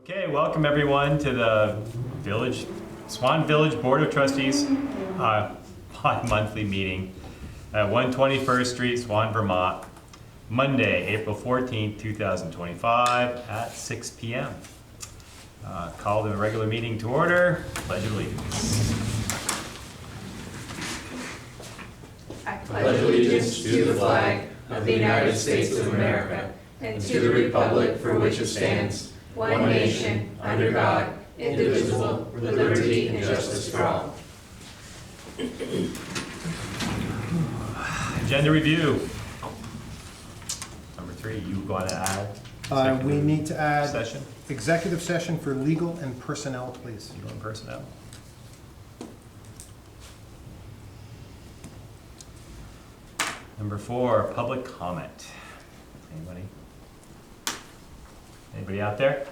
Okay, welcome everyone to the Swanton Village Board of Trustees monthly meeting at 121st Street, Swan, Vermont, Monday, April 14th, 2025 at 6 p.m. Call the regular meeting to order. Pledge of allegiance. I pledge allegiance to the flag of the United States of America and to the republic for which it stands, one nation, under God, indivisible, with liberty and justice for all. Agenda review. Number 3, you want to add? We need to add Session? executive session for legal and personnel, please. Legal and personnel. Number 4, public comment. Anybody? Anybody out there?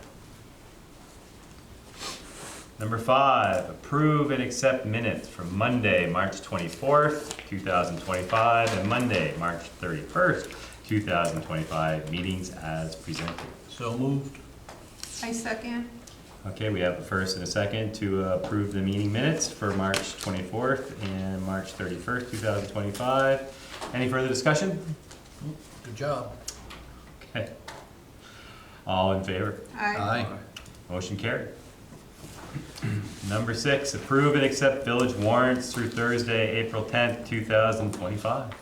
Number 5, approve and accept minutes from Monday, March 24th, 2025, and Monday, March 31st, 2025, meetings as presented. So moved. I second. Okay, we have a first and a second to approve the meeting minutes for March 24th and March 31st, 2025. Any further discussion? Good job. Okay. All in favor? Aye. Motion carried. Number 6, approve and accept village warrants through Thursday, April 10th, 2025.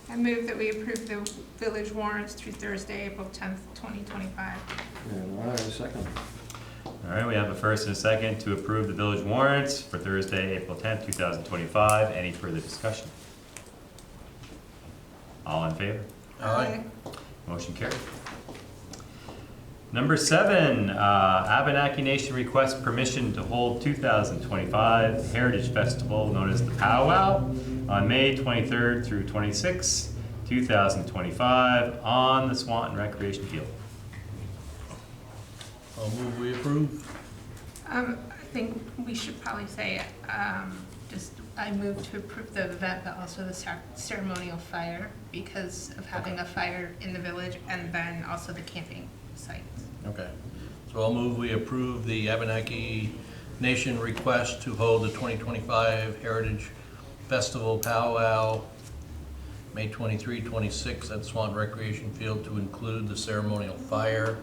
I move that we approve the village warrants through Thursday, April 10th, 2025. And I second. All right, we have a first and a second to approve the village warrants for Thursday, April 10th, 2025. Any further discussion? All in favor? Aye. Motion carried. Number 7, Abenaki Nation requests permission to hold 2025 Heritage Festival known as the Powwow on May 23rd through 26th, 2025 on the Swanton Recreation Field. I'll move we approve. I think we should probably say, I move to approve the event, but also the ceremonial fire because of having a fire in the village and then also the camping sites. Okay. So I'll move we approve the Abenaki Nation request to hold the 2025 Heritage Festival Powwow, May 23, 26 at Swanton Recreation Field to include the ceremonial fire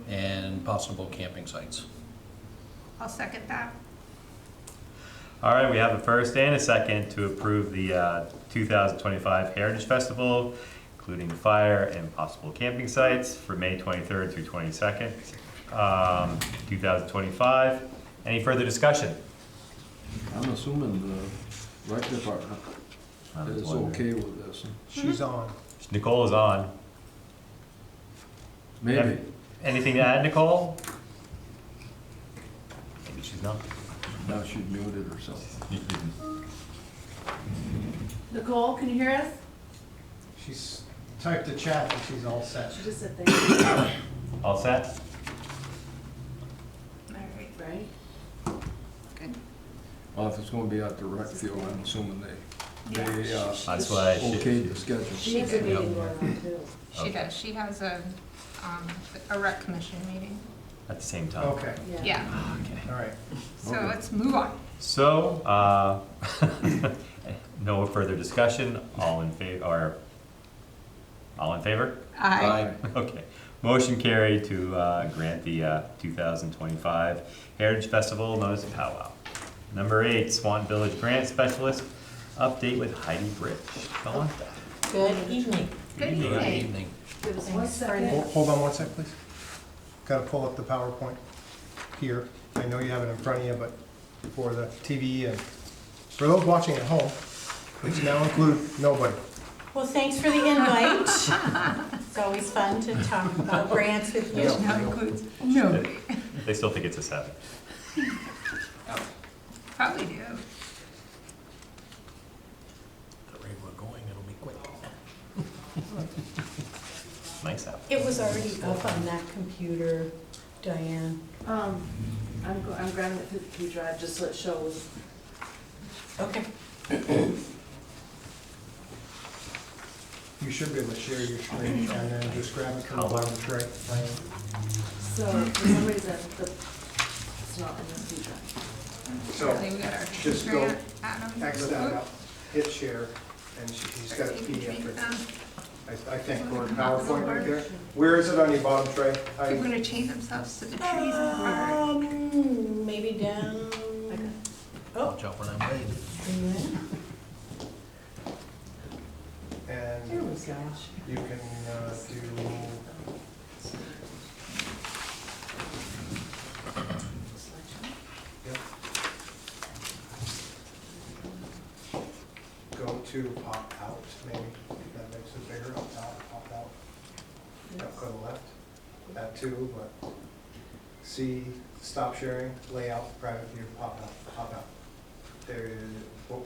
and possible camping sites. I'll second that. All right, we have a first and a second to approve the 2025 Heritage Festival, including the fire and possible camping sites for May 23rd through 22nd, 2025. Any further discussion? I'm assuming the rec department is okay with this. She's on. Nicole is on. Maybe. Anything to add, Nicole? Maybe she's not. Now she muted herself. Nicole, can you hear us? She's typed a chat and she's all set. She just said thank you. All set? All right, Right? good. Well, if it's gonna be at the rec field, I'm assuming they That's why okayed the schedule. She has a meeting going on too. She Okay. does. She has a rec commission meeting. at the same time. Okay, Yeah. Okay. all right. So Okay. let's move on. So, no further discussion. All in favor? Or all in favor? Aye. Okay. Motion carried to grant the 2025 Heritage Festival known as the Powwow. Number 8, Swanton Village Grant Specialist update with Heidi Bridge. Dawn? Good evening. Good Evening. Good evening. evening. Give us 1 second. Hold on 1 sec, please. Gotta pull up the PowerPoint here. I know you have it in front of you, but for the TV and for those watching at home, which now include nobody. Well, thanks for the invite. It's always fun to talk about grants with you. Which now includes nobody. They still think it's a 7. Probably do. The rate we're going, it'll be quick. Nice out. It was already up on that computer, Diane. I'm grabbing it through the key drive just so it shows. Okay. You should be able to share your screen and then just grab it from the bottom tray. So for some reason, it's not in this feature. So We got our just go grant, Adam. exit that out, hit share, and he's got a PDF for, I think, or PowerPoint right there. Where is it on your bottom tray? People are gonna chain themselves to the trees in the park. Maybe down. Okay. Oh, Watch out for that blade. And there we go. you can do, yep. Go to pop out, maybe, if that makes it bigger, pop out. Yep, go to the left, that too, but see, stop sharing, layout, private view, pop out. There is, whoop.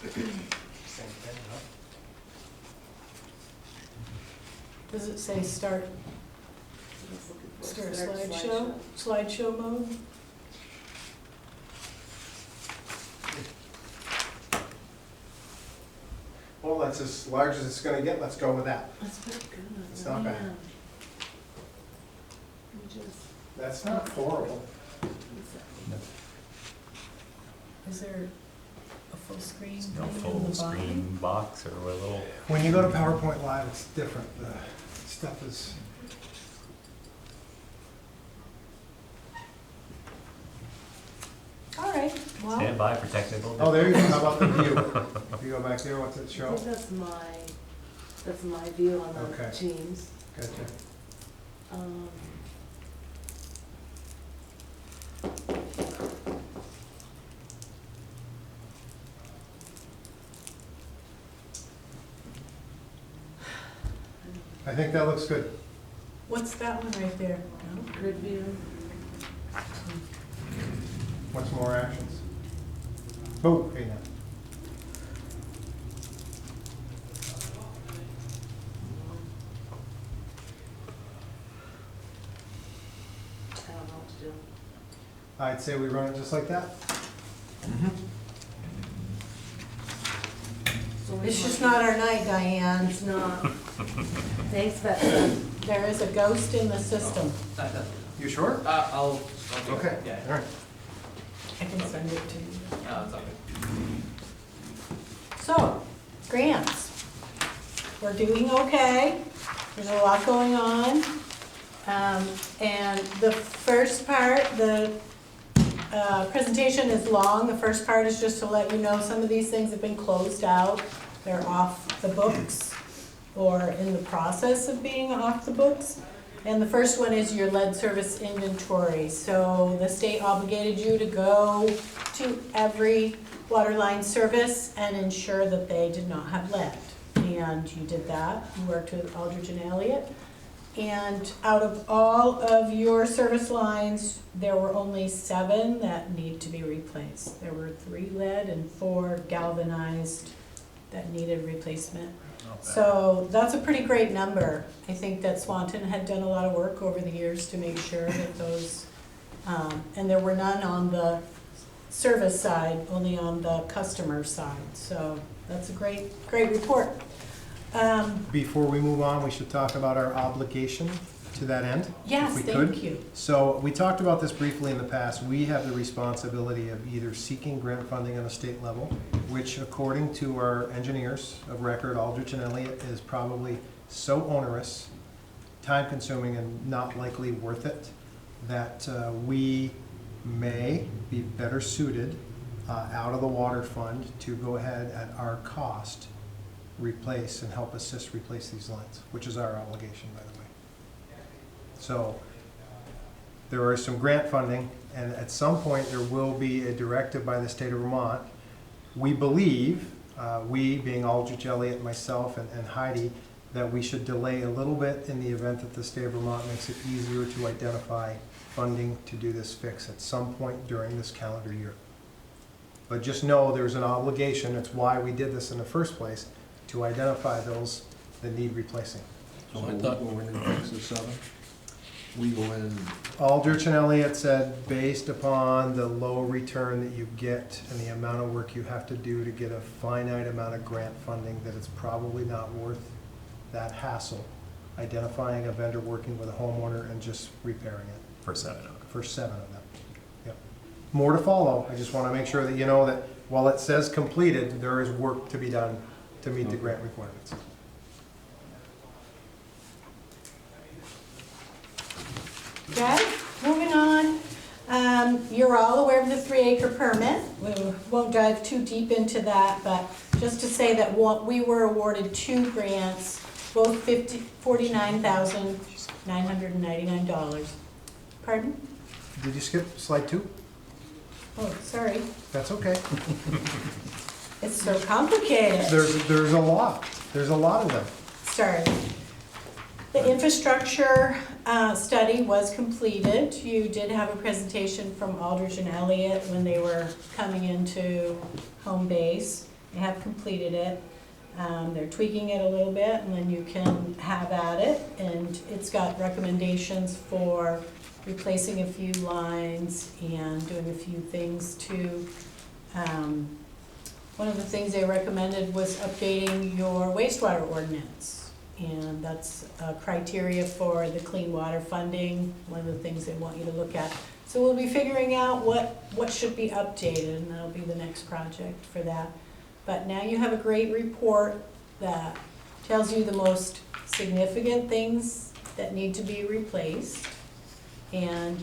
Same thing, huh? Does it say start slideshow? Slideshow mode? Well, that's as large as it's gonna get, let's go with that. That's pretty good. It's not bad. Man. Let me just- That's not horrible. Is there a full screen No thing full on the bottom? screen box or a little, When you go to PowerPoint Live, it's different, the stuff is. All right, well, stand by for technical. Oh, there you go, how about the view? If you go back there, what's it I show? think that's my view on the Okay. Teams. Gotcha. Um, I think that looks good. what's that one right there? No? Grid view. What's more actions? Oh, hey now. I don't know what to do. I'd say we run it just like that. So It's just not our night, Diane. It's not. Thanks, Betsy. There is a ghost in the system. You sure? I'll do it. Okay, Yeah. all right. I can send it to you. It's okay. So, grants. We're doing okay. There's a lot going on. And the first part, the presentation is long. The first part is just to let you know some of these things have been closed out. They're off the books or in the process of being off the books. And the first one is your lead service inventory. So the state obligated you to go to every water line service and ensure that they did not have lead. And you did that. You worked with Aldrich and Elliott. And out of all of your service lines, there were only 7 that need to be replaced. There were 3 lead and 4 galvanized that needed replacement. Not bad. So that's a pretty great number. I think that Swanton had done a lot of work over the years to make sure that those, and there were none on the service side, only on the customer side. So that's a great report. Before we move on, we should talk about our obligation to that end. Yes, if we could. thank you. So we talked about this briefly in the past. We have the responsibility of either seeking grant funding on a state level, which according to our engineers of record, Aldrich and Elliott, is probably so onerous, time consuming, and not likely worth it, that we may be better suited out of the water fund to go ahead at our cost, replace and help assist replace these lines, which is our obligation, by the way. So there is some grant funding, and at some point there will be a directive by the state of Vermont. We believe, we being Aldrich, Elliott, myself, and Heidi, that we should delay a little bit in the event that the state of Vermont makes it easier to identify funding to do this fix at some point during this calendar year. But just know there's an obligation, that's why we did this in the first place, to identify those that need replacing. So I we'll thought- go in and fix the 7. We go in and Aldrich and Elliott said, based upon the low return that you get and the amount of work you have to do to get a finite amount of grant funding, that it's probably not worth that hassle identifying a vendor working with a homeowner and just repairing it For 7 of them. for 7 of them. Yep. More to follow. I just want to make sure that you know that while it says completed, there is work to be done to meet the grant requirements. Okay, moving on. You're all aware of the 3-acre permit. We won't dive too deep into that, but just to say that we were awarded 2 grants, both $49,999. Pardon? Did you skip slide 2? Oh, sorry. That's okay. It's so complicated. There's a lot. There's a lot of them. Sorry. The infrastructure study was completed. You did have a presentation from Aldridge and Elliott when they were coming into home base. They have completed it. They're tweaking it a little bit, and then you can have at it. And it's got recommendations for replacing a few lines and doing a few things to, one of the things they recommended was updating your wastewater ordinance. And that's a criteria for the clean water funding, one of the things they want you to look at. So we'll be figuring out what should be updated, and that'll be the next project for that. But now you have a great report that tells you the most significant things that need to be replaced, and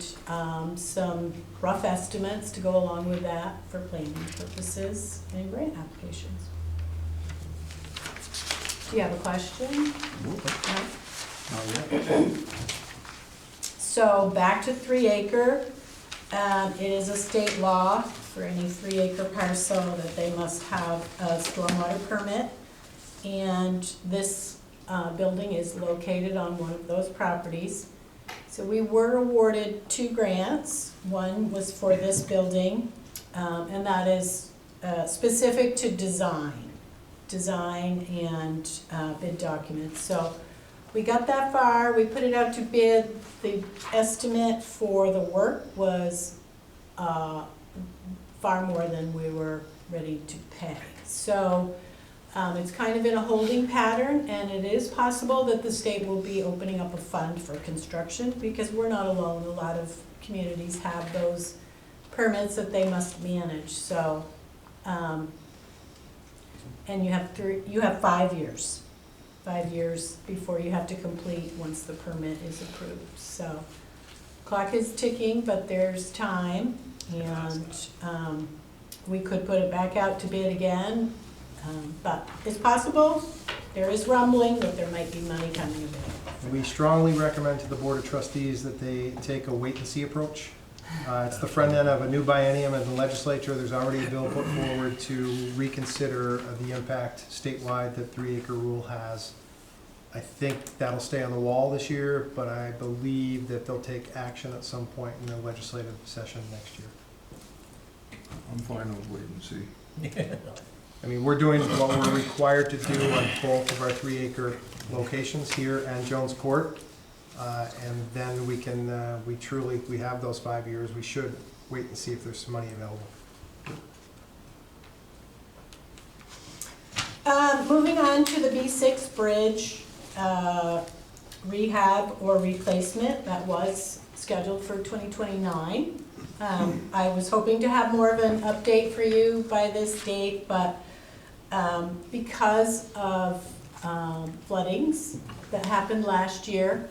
some rough estimates to go along with that for planning purposes and grant applications. Do you have a question? No? So back to 3-acre. It is a state law for any 3-acre parcel that they must have a stormwater permit. And this building is located on one of those properties. So we were awarded 2 grants. One was for this building, and that is specific to design and bid documents. So we got that far, we put it out to bid. The estimate for the work was far more than we were ready to pay. So it's kind of in a holding pattern, and it is possible that the state will be opening up a fund for construction, because we're not alone. A lot of communities have those permits that they must manage. So and you have 5 years. 5 years before you have to complete once the permit is approved. So clock is ticking, but there's time, and we could put it back out to bid again, but it's possible. There is rumbling that there might be money coming available. We strongly recommend to the Board of Trustees that they take a wait-and-see approach. It's the front end of a new biennium in the legislature. There's already a bill put forward to reconsider the impact statewide that 3-acre rule has. I think that'll stay on the wall this year, but I believe that they'll take action at some point in the legislative session next year. I'm fine with wait and see. I mean, we're doing what we're required to do on both of our 3-acre locations here and Jones Court. And then we can, we have those 5 years. We should wait and see if there's some money available. Moving on to the B6 bridge rehab or replacement that was scheduled for 2029. I was hoping to have more of an update for you by this date, but because of floodings that happened last year,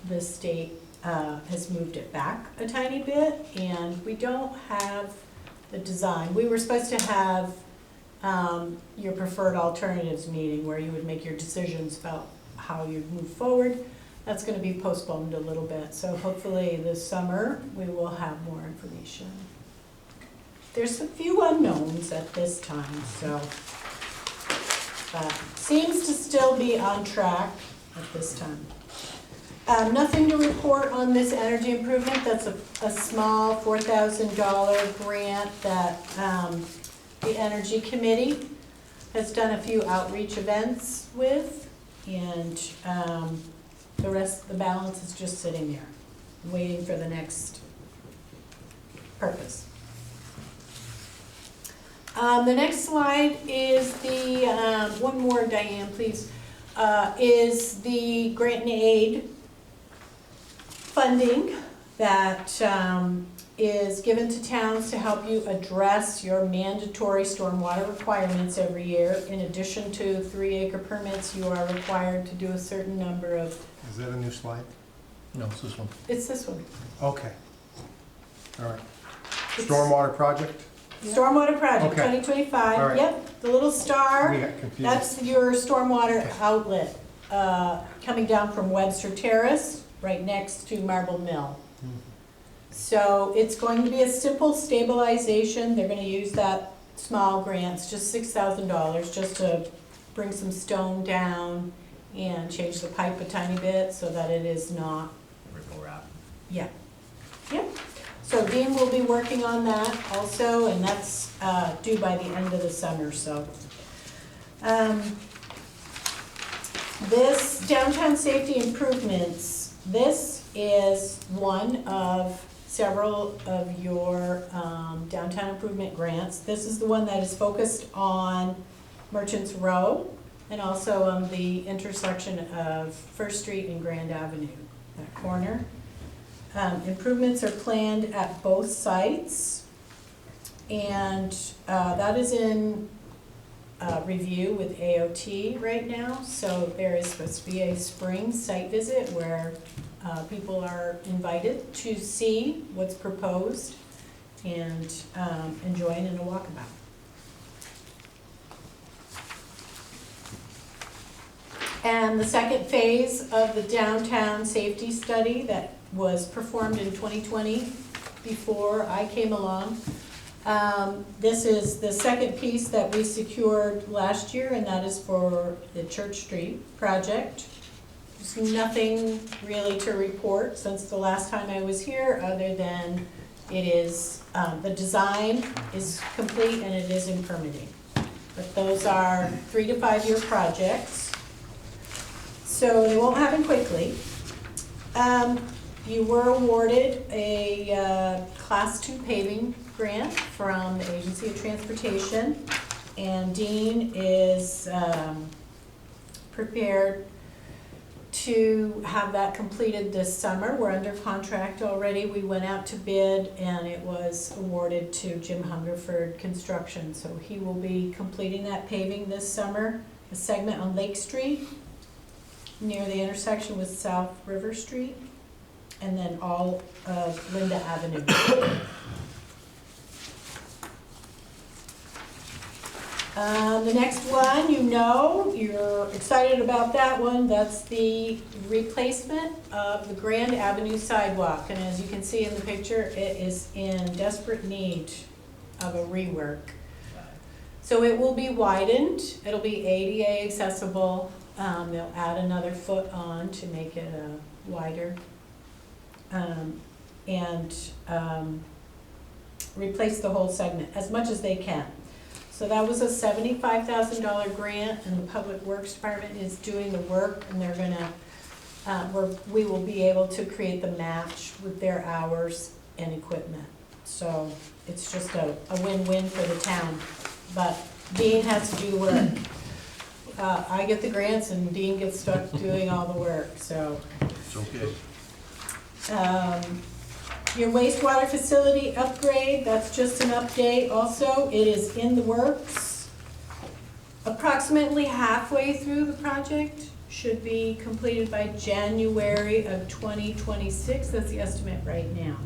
the state has moved it back a tiny bit, and we don't have the design. We were supposed to have your preferred alternatives meeting where you would make your decisions about how you'd move forward. That's going to be postponed a little bit, so hopefully this summer we will have more information. There's a few unknowns at this time, so but seems to still be on track at this time. Nothing to report on this energy improvement. That's a small $4,000 grant that the Energy Committee has done a few outreach events with, and the balance is just sitting there, waiting for the next purpose. The next slide is the, one more, Diane, please. is the grant and aid funding that is given to towns to help you address your mandatory stormwater requirements every year. In addition to 3-acre permits, you are required to do a certain number of, Is that a new slide? No, it's this one. it's this one. Okay. All right. It's Stormwater project? Stormwater project, Okay. 2025, All right. yep, the little star. We got confused. That's your stormwater outlet, coming down from Webster Terrace, right next to Marble Mill. So it's going to be a simple stabilization, they're gonna use that small grants, just $6,000, just to bring some stone down and change the pipe a tiny bit so that it is not, Ripple wrap. yeah. Yep, so Dean will be working on that also, and that's due by the end of the summer, so. This downtown safety improvements, this is one of several of your downtown improvement grants. This is the one that is focused on Merchants Row and also on the intersection of First Street and Grand Avenue, that corner. Improvements are planned at both sites, and that is in review with AOT right now. So there is supposed to be a spring site visit where people are invited to see what's proposed and join in a walkabout. And the second phase of the downtown safety study that was performed in 2020 before I came along. This is the second piece that we secured last year, and that is for the Church Street project. There's nothing really to report since the last time I was here, other than it is, the design is complete and it is in permitting. But those are 3 to 5 year projects, so they won't happen quickly. You were awarded a Class 2 paving grant from the Agency of Transportation, and Dean is prepared to have that completed this summer. We're under contract already. We went out to bid and it was awarded to Jim Hungerford Construction. So he will be completing that paving this summer, a segment on Lake Street near the intersection with South River Street, and then all of Linda Avenue. The next one, you're excited about that one. That's the replacement of the Grand Avenue sidewalk. And as you can see in the picture, it is in desperate need of a rework. So it will be widened. It'll be ADA accessible. They'll add another foot on to make it wider. And replace the whole segment as much as they can. So that was a $75,000 grant, and the Public Works Department is doing the work, and they're gonna, we will be able to create the match with their hours and equipment. So it's just a win-win for the town, but Dean has to do the work. I get the grants and Dean gets stuck doing all the work, so. It's okay. Your wastewater facility upgrade, that's just an update also. It is in the works. Approximately halfway through the project, should be completed by January of 2026. That's the estimate right now.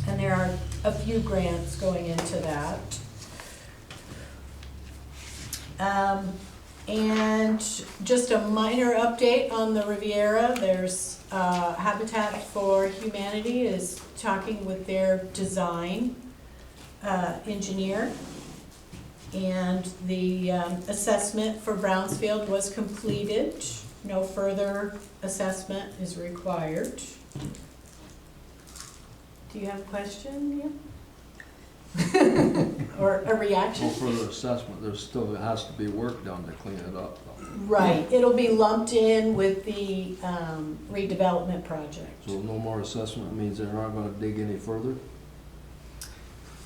And there are a few grants going into that. And just a minor update on the Riviera. There's Habitat for Humanity is talking with their design engineer. And the assessment for Brownsfield was completed. No further assessment is required. Do you have a question, Neil? Or a reaction? No further assessment, there still has to be work done to clean it up. Right, it'll be lumped in with the redevelopment project. So no more assessment means they're not gonna dig any further?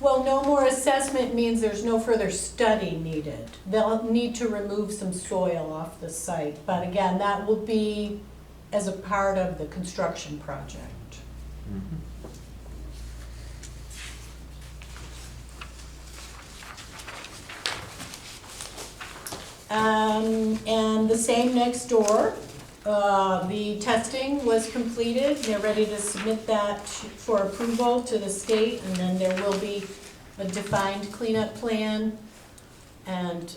Well, no more assessment means there's no further study needed. They'll need to remove some soil off the site, but again, that will be as a part of the construction project. And the same next door, the testing was completed. They're ready to submit that for approval to the state, and then there will be a defined cleanup plan, and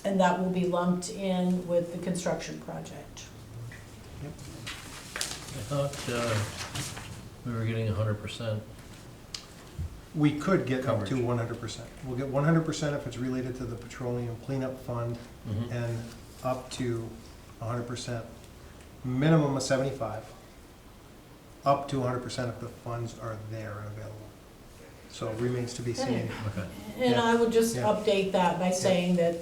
that will be lumped in with the construction project. I thought we were getting 100%. We could get up to Coverage. 100%. We'll get 100% if it's related to the petroleum cleanup fund, and up to 100%, minimum of 75, up to 100% if the funds are there and available. So it remains to be seen. Okay. And I would just Yeah. update that by saying that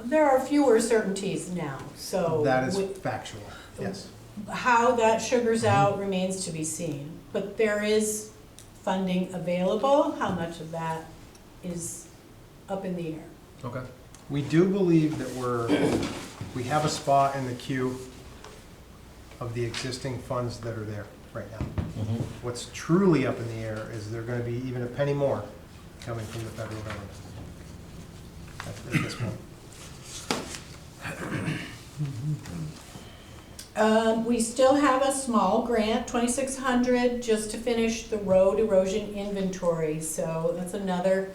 there are fewer certainties now, so. That is with- factual, yes. How that sugars out remains to be seen, but there is funding available. How much of that is up in the air? Okay. We do believe that we have a spot in the queue of the existing funds that are there right now. What's truly up in the air is there gonna be even a penny more coming from the federal government at this point. We still have a small grant, 2,600, just to finish the road erosion inventory. So that's another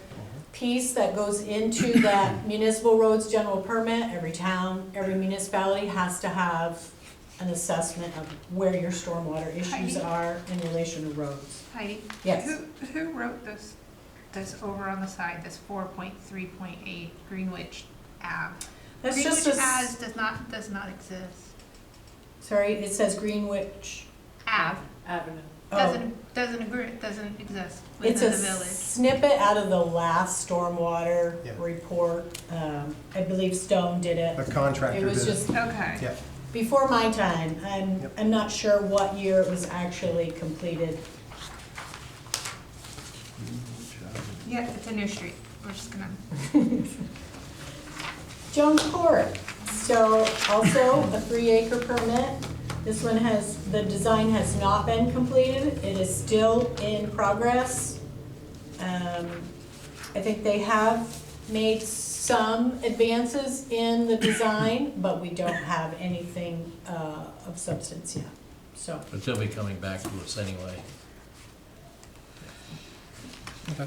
piece that goes into that municipal roads general permit. Every town, every municipality has to have an assessment of where your stormwater issues Heidi? are in relation to roads. Heidi? Yes. Who wrote this over on the side, this 4.3.8 Greenwich Ave? That's just Greenwich a, Ave does not exist. sorry, it says Greenwich. Ave Avenue. Oh, doesn't exist it's within a the village. snippet out of the last stormwater Yeah. report. I believe Stone did it. A contractor It did was it. just Okay. Yeah, before my time. Yep. I'm not sure what year it was actually completed. Yeah, it's a new street. We're just gonna. Jones Court, so also a 3-acre permit. This one the design has not been completed. It is still in progress. I think they have made some advances in the design, but we don't have anything of substance yet, so. But they'll be coming back to us anyway. Okay.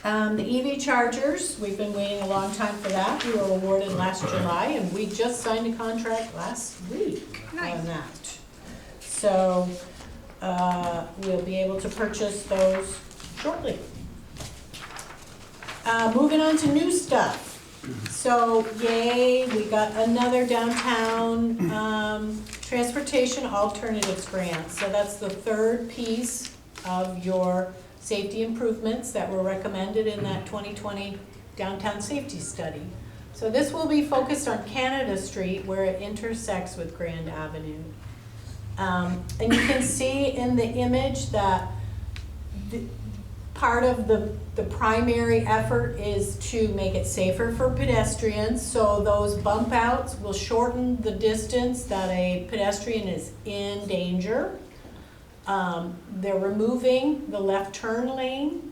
The EV chargers, we've been waiting a long time for that. We were awarded last July, and we just signed a contract last week Nice. on that. So, we'll be able to purchase those shortly. Moving on to new stuff. So, yay, we got another downtown, transportation alternatives grant. So that's the third piece of your safety improvements that were recommended in that 2020 downtown safety study. So this will be focused on Canada Street where it intersects with Grand Avenue. And you can see in the image that part of the primary effort is to make it safer for pedestrians. So those bump outs will shorten the distance that a pedestrian is in danger. They're removing the left turn lane.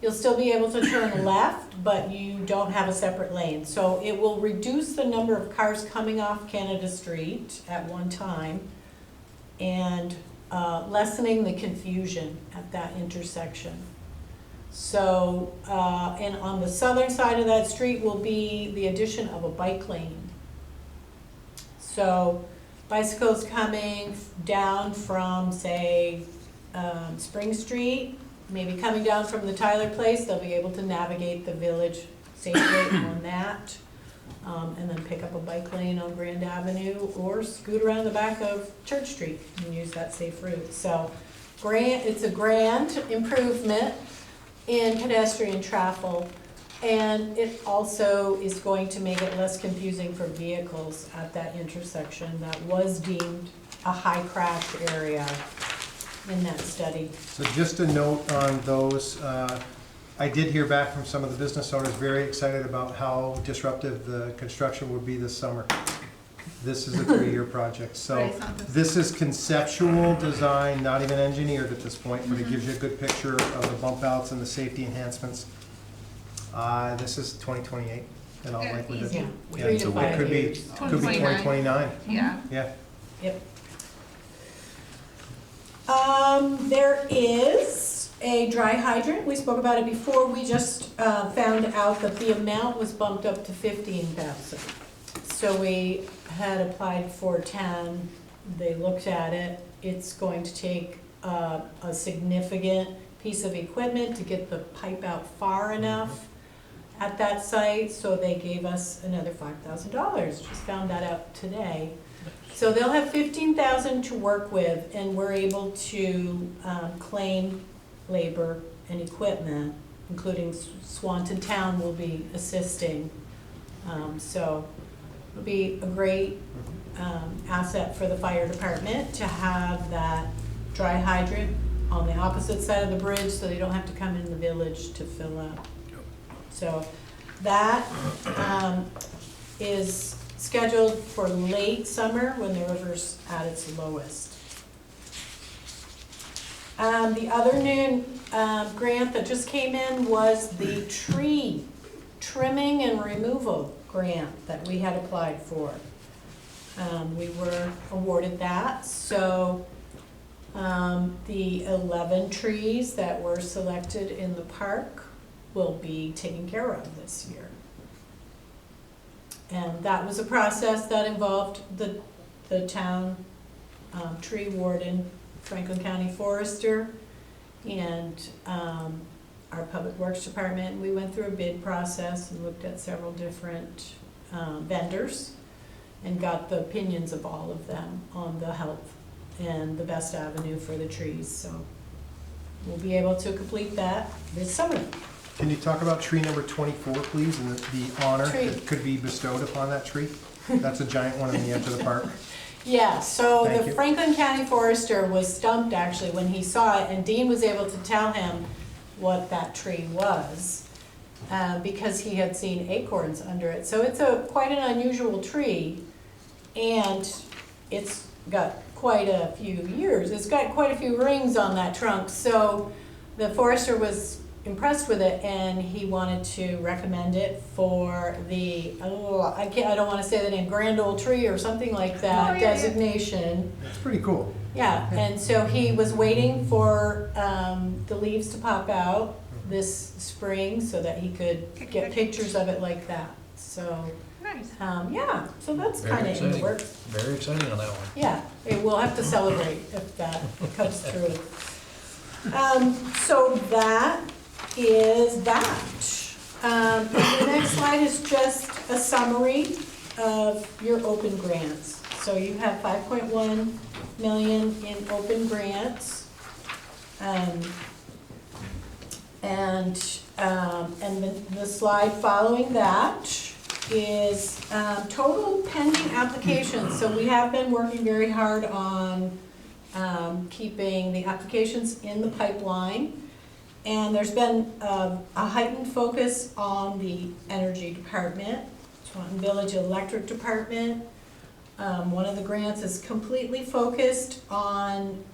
You'll still be able to turn left, but you don't have a separate lane. So it will reduce the number of cars coming off Canada Street at one time and lessening the confusion at that intersection. So, and on the southern side of that street will be the addition of a bike lane. So bicycles coming down from, say, Spring Street, maybe coming down from the Tyler Place, they'll be able to navigate the village safely on that. And then pick up a bike lane on Grand Avenue or scoot around the back of Church Street and use that safe route. So it's a grand improvement in pedestrian travel. And it also is going to make it less confusing for vehicles at that intersection that was deemed a high crash area in that study. So just a note on those, I did hear back from some of the business owners, very excited about how disruptive the construction would be this summer. This is a 3-year project, so this is conceptual design, not even engineered at this point, but it gives you a good picture of the bump outs and the safety enhancements. This is 2028, and I'll likely to. Yeah, Yeah, 3 to so it 5 could be, years. could be 2029, Yeah. yeah. Yep. There is a dry hydrant. We spoke about it before. We just found out that the amount was bumped up to 15,000. So we had applied for 10. They looked at it. It's going to take a significant piece of equipment to get the pipe out far enough at that site, so they gave us another $5,000. Just found that out today. So they'll have 15,000 to work with, and we're able to claim labor and equipment, including Swanton Town will be assisting. So it'll be a great asset for the fire department to have that dry hydrant on the opposite side of the bridge, so they don't have to come in the village to fill up. So that is scheduled for late summer when the river's at its lowest. The other new grant that just came in was the tree trimming and removal grant that we had applied for. We were awarded that, so the 11 trees that were selected in the park will be taken care of this year. And that was a process that involved the town tree warden, Franklin County Forester, and our Public Works Department. We went through a bid process and looked at several different vendors and got the opinions of all of them on the health and the best avenue for the trees. So we'll be able to complete that this summer. Can you talk about tree number 24, please, and the honor Tree. that could be bestowed upon that tree? That's a giant one on the edge of the park. Yeah, so Thank the you. Franklin County Forester was stumped actually when he saw it, and Dean was able to tell him what that tree was, because he had seen acorns under it. So it's quite an unusual tree, and it's got quite a few years. It's got quite a few rings on that trunk. So the forester was impressed with it, and he wanted to recommend it for the, I don't want to say the name, grand old tree or something like that, Oh, yeah, yeah. designation. It's pretty cool. Yeah, and so he was waiting for the leaves to pop out this spring so that he could get pictures of it like that. So, Nice. yeah, so that's Very kind of in the exciting. works. Very exciting on that one. Yeah, we'll have to celebrate if that comes through. So that is that. The next slide is just a summary of your open grants. So you have 5.1 million in open grants. And the slide following that is total pending applications. So we have been working very hard on keeping the applications in the pipeline. And there's been a heightened focus on the energy department, Swanton Village Electric Department. One of the grants is completely focused on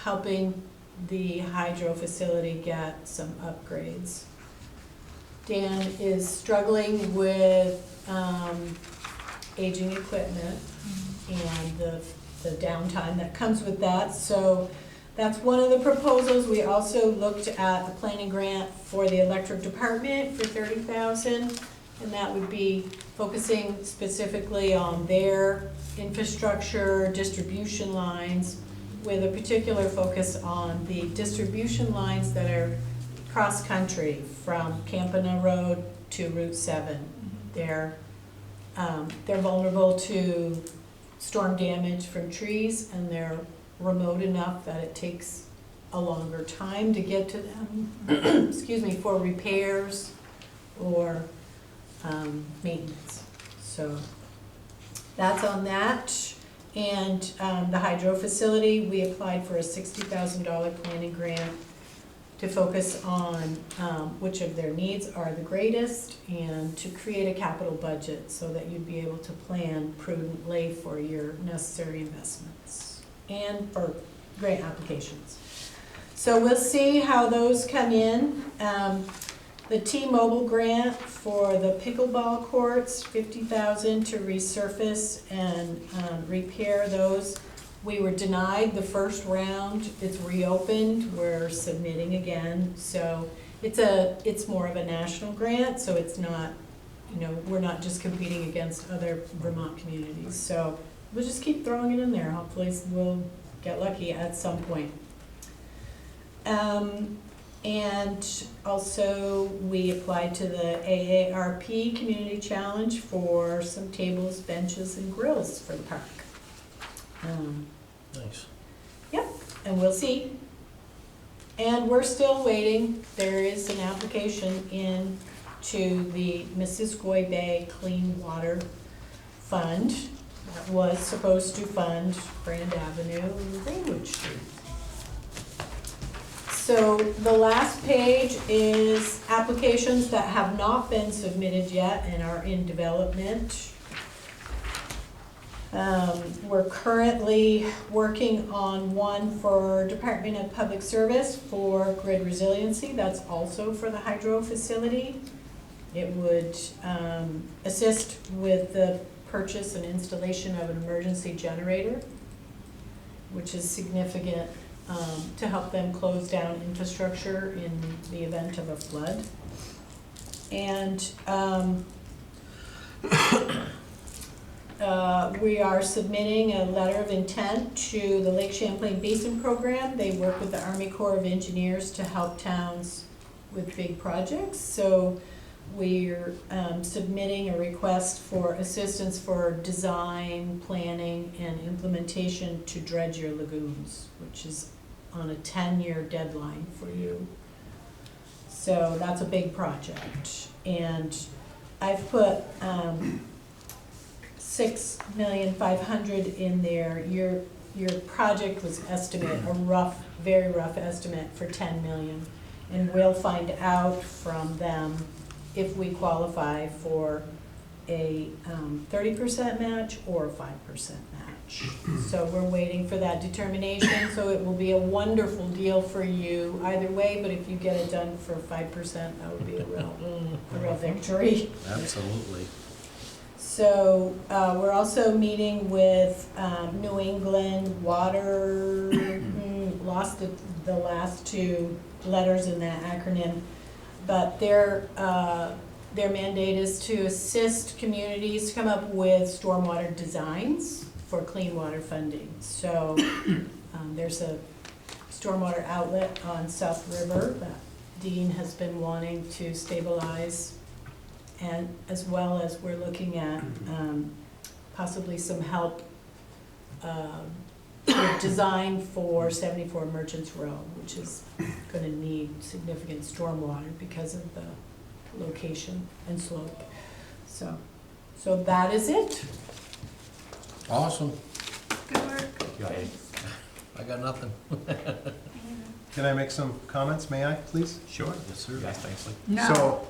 helping the hydro facility get some upgrades. Dan is struggling with aging equipment and the downtime that comes with that. So that's one of the proposals. We also looked at a planning grant for the electric department for $30,000, and that would be focusing specifically on their infrastructure, distribution lines, with a particular focus on the distribution lines that are cross-country from Campana Road to Route 7. They're vulnerable to storm damage from trees, and they're remote enough that it takes a longer time to get to them, excuse me, for repairs or maintenance. So that's on that. And the hydro facility, we applied for a $60,000 planning grant to focus on which of their needs are the greatest and to create a capital budget so that you'd be able to plan prudently for your necessary investments and for grant applications. So we'll see how those come in. The T-Mobile grant for the pickleball courts, $50,000 to resurface and repair those. We were denied the first round. It's reopened. We're submitting again. So it's more of a national grant. So it's not, we're not just competing against other Vermont communities. So we'll just keep throwing it in there. Hopefully we'll get lucky at some point. And also we applied to the AARP Community Challenge for some tables, benches, and grills for the park. Nice. Yep, and we'll see. And we're still waiting. There is an application in to the Missisquoi Bay Clean Water Fund that was supposed to fund Grand Avenue and Greenwood Street. So the last page is applications that have not been submitted yet and are in development. We're currently working on one for Department of Public Service for grid resiliency. That's also for the hydro facility. It would assist with the purchase and installation of an emergency generator, which is significant to help them close down infrastructure in the event of a flood. And we are submitting a letter of intent to the Lake Champlain Basin Program. They work with the Army Corps of Engineers to help towns with big projects. So we're submitting a request for assistance for design, planning, and implementation to dredge your lagoons, which is on a 10-year deadline for you. So that's a big project. And I've put $6,500,000 in there. Your project was estimate, a very rough estimate for 10 million. And we'll find out from them if we qualify for a 30% match or a 5% match. So we're waiting for that determination. So it will be a wonderful deal for you either way, but if you get it done for 5%, that would be a real victory. Absolutely. So we're also meeting with New England Water, lost the last two letters in that acronym, but their mandate is to assist communities come up with stormwater designs for clean water funding. So there's a stormwater outlet on South River that Dean has been wanting to stabilize, and as well as we're looking at possibly some help with design for 74 Merchants Row, which is going to need significant stormwater because of the location and slope. So that is it. Awesome. Good work. I got nothing. Can I make some comments, may I, please? Sure. Yes, sir. Yes, nicely. So,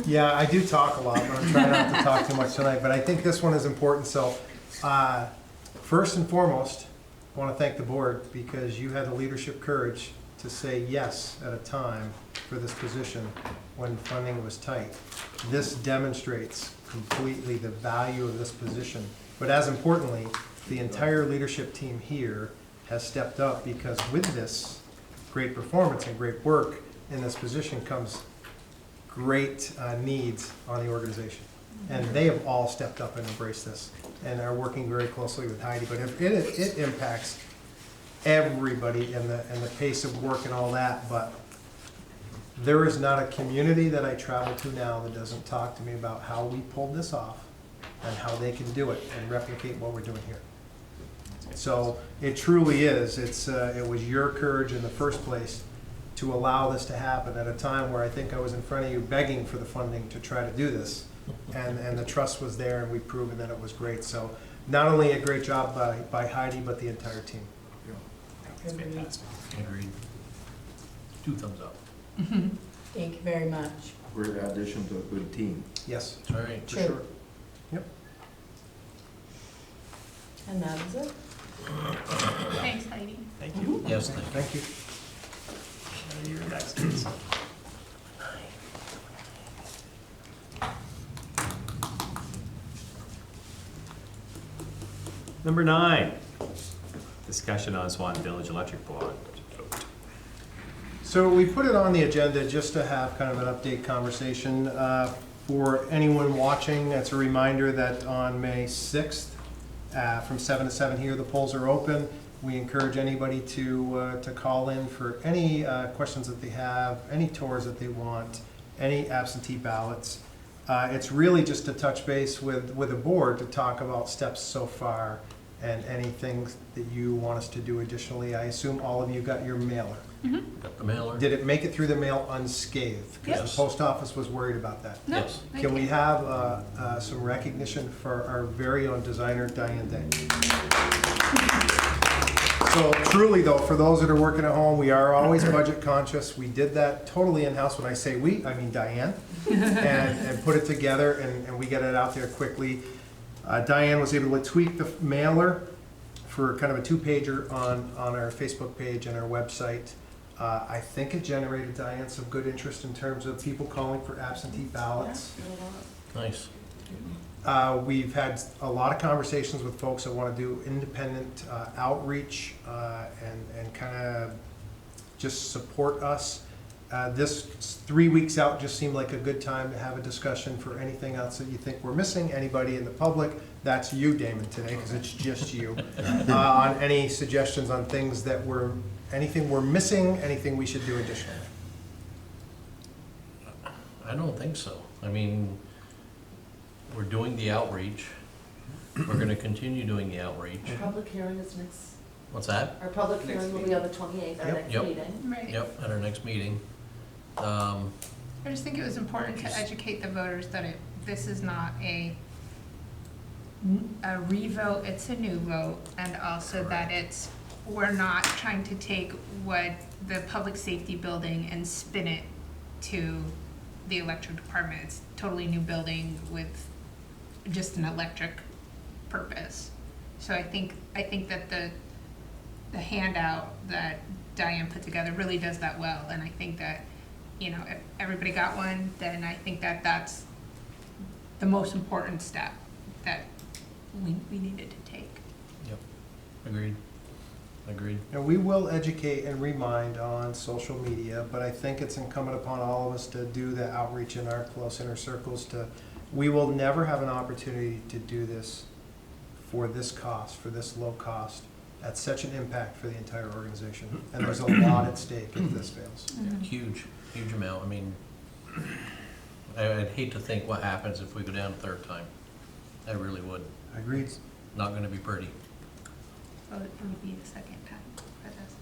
yeah, I do talk a lot, but I'm trying not to talk too much tonight, but I think this one is important. So, first and foremost, I want to thank the board because you had the leadership courage to say yes at a time for this position when funding was tight. This demonstrates completely the value of this position. But as importantly, the entire leadership team here has stepped up because with this great performance and great work in this position comes great needs on the organization. And they have all stepped up and embraced this and are working very closely with Heidi. But it impacts everybody and the pace of work and all that. But there is not a community that I travel to now that doesn't talk to me about how we pulled this off and how they can do it and replicate what we're doing here. So it truly is. It was your courage in the first place to allow this to happen at a time where I think I was in front of you begging for the funding to try to do this. And the trust was there, and we've proven that it was great. So not only a great job by Heidi, but the entire team. It's fantastic. Agreed. 2 thumbs up. Thank you very much. Great addition to a good team. Yes, That's right. for sure. True. And that is it. Thanks, Heidi. Thank you. Yes, thank you. Thank you. You're next, please. Number 9, discussion on Swanton Village Electric Board. So we put it on the agenda just to have kind of an update conversation. For anyone watching, it's a reminder that on May 6th, from 7 to 7 here, the polls are open. We encourage anybody to call in for any questions that they have, any tours that they want, any absentee ballots. It's really just to touch base with the board to talk about steps so far and anything that you want us to do additionally. I assume all of you got your mailer. Got the mailer? Did it make it through the mail unscathed? Because Yes. the post office was worried about that. No, Yes. thank Can you. we have some recognition for our very own designer, Diane Day? So truly though, for those that are working at home, we are always budget conscious. We did that totally in-house. When I say we, I mean Diane. And put it together and we get it out there quickly. Diane was able to tweak the mailer for kind of a 2-pager on our Facebook page and our website. I think it generated, Diane, some good interest in terms of people calling for absentee ballots. Nice. We've had a lot of conversations with folks that want to do independent outreach and kind of just support us. This 3 weeks out just seemed like a good time to have a discussion for anything else that you think we're missing. Anybody in the public, that's you, Damon, today, because it's just you. On any suggestions on things that anything we're missing, anything we should do additionally. I don't think so. I mean, we're doing the outreach. We're gonna continue doing the outreach. Our public hearing is next, What's that? our public Next hearing will be on the 28th, our Yep. next Yep. meeting. Right. Yep, at our next meeting. I just think it was important to educate the voters that this is not a revote, it's a new vote, and also that we're not trying to take what the public safety building and spin it to the electric department. It's totally new building with just an electric purpose. So I think that the handout that Diane put together really does that well, and I think that, if everybody got one, then I think that that's the most important step that we needed to take. Yep, agreed. And we will educate and remind on social media, but I think it's incumbent upon all of us to do the outreach in our close inner circles we will never have an opportunity to do this for this cost, for this low cost, at such an impact for the entire organization. And there's a lot at stake if this fails. Huge amount. I mean, I'd hate to think what happens if we go down a third time. I really would. Agreed. Not gonna be pretty. So it would be the second time for this.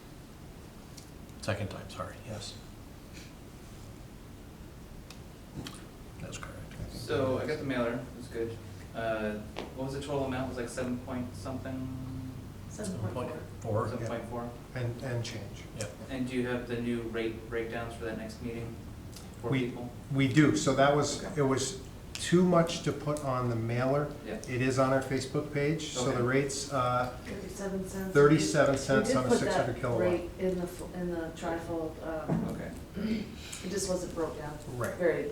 Second time, sorry, yes. That's correct. So I got the mailer, it was good. What was the total amount? It was like 7 point something? 7.4. 4. 7.4? And change. Yep. And do you have the new rate breakdowns for that next meeting for We- people? We do, so Okay. it was too much to put on the mailer. Yeah. It is on our Facebook page, so Okay. the rate's 37 cents. 37 cents on a We 600 did put kilowatt. that rate in the trifold, Okay, it just wasn't broke down. Right. Very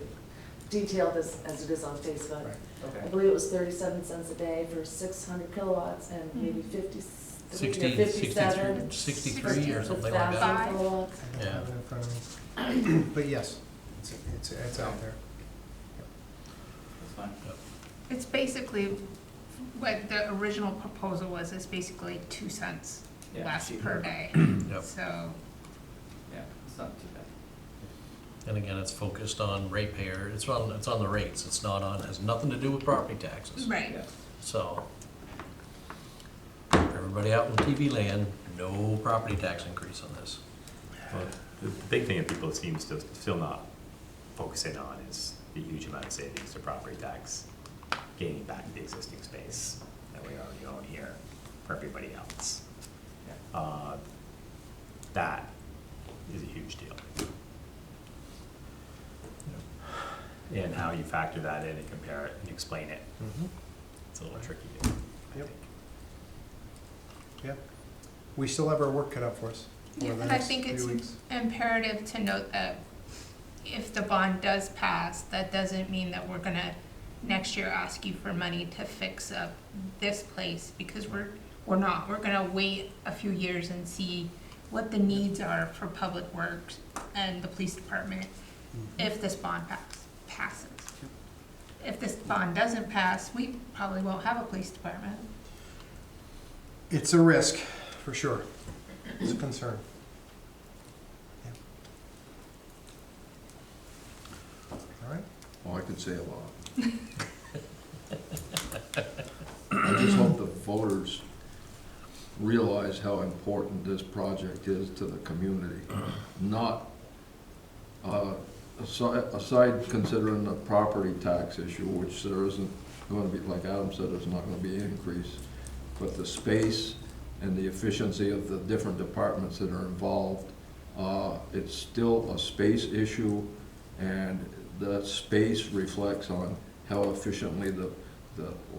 detailed as it is on Facebook. Right. I okay. believe it was 37 cents a day for 600 kilowatts and maybe 53 or 60, 57. 63 or something like that. 1,000 kilowatts. I don't Yeah. have it in front of me. But yes, it's out there. That's fine. It's basically, what the original proposal was, is basically 2 cents Yeah, less cheaper. per day. Yep. So, Yeah, it's not too bad. And again, it's focused on ratepayer. It's on the rates. It's not on, has nothing to do with property taxes. right. Yeah. So, everybody out in TV land, no property tax increase on this. Well, the big thing that people seem to still not focusing on is the huge amount of savings to property tax, gaining back the existing space that that we already own here for everybody else. Yeah. That is a huge deal. And how you factor that in and compare it and explain it, it's a little tricky. Yep. Yeah. We still have our work cut out for us. Yeah, over the and I next think few it's weeks. imperative to note that if the bond does pass, that doesn't mean that we're gonna next year ask you for money to fix up this place, because we're not. We're gonna wait a few years and see what the needs are for public works and the police department if this bond passes. If this bond doesn't pass, we probably won't have a police department. It's a risk, for sure. It's a concern. Yeah. All right. Oh, I could say a lot. I just hope the voters realize how important this project is to the community. Not, aside considering the property tax issue, which there isn't going to be, like Adam said, there's not going to be an increase, but the space and the efficiency of the different departments that are involved, it's still a space issue, and the space reflects on how efficiently the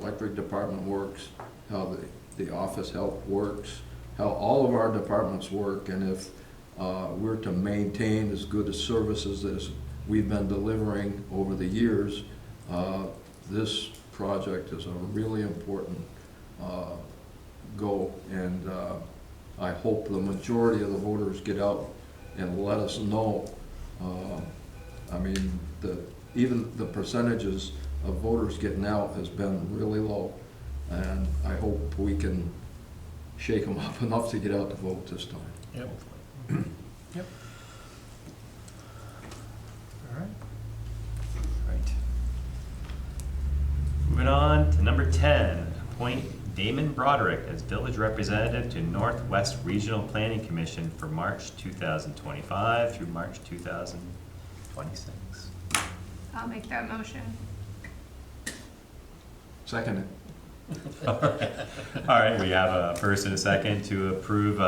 electric department works, how the office help works, how all of our departments work, and if we're to maintain as good a services as we've been delivering over the years, this project is a really important goal, and I hope the majority of the voters get out and let us know. I mean, even the percentages of voters getting out has been really low, and I hope we can shake them up enough to get out to vote this time. Yep. Yep. All right. Right. Moving on to number 10, appoint Damon Broderick as village representative to Northwest Regional Planning Commission for March 2025 through March 2026. I'll make that motion. Second it. All right, we have a first and a second to approve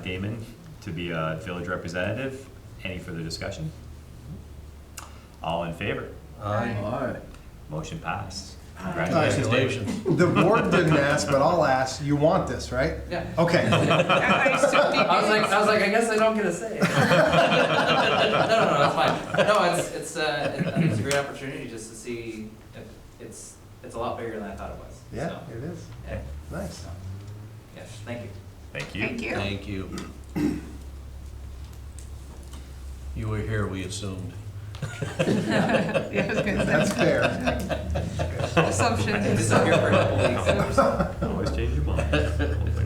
Damon to be a village representative. Any further discussion? All in favor? Aye. Aye. Motion passed. Congratulations. The board didn't ask, but I'll ask. You want this, right? Yeah. Okay. I was like, I guess I don't get a say. No, that's fine. No, I think it's a great opportunity just to see if it's a lot bigger than I thought it was. Yeah, So, it is. yeah. Nice. Yes, thank you. Thank you. Thank you. Thank you. You were here, we assumed. Yeah, I was gonna That's say. fair. Assumption. Just up here for a couple weeks. Always change your mind. Hopefully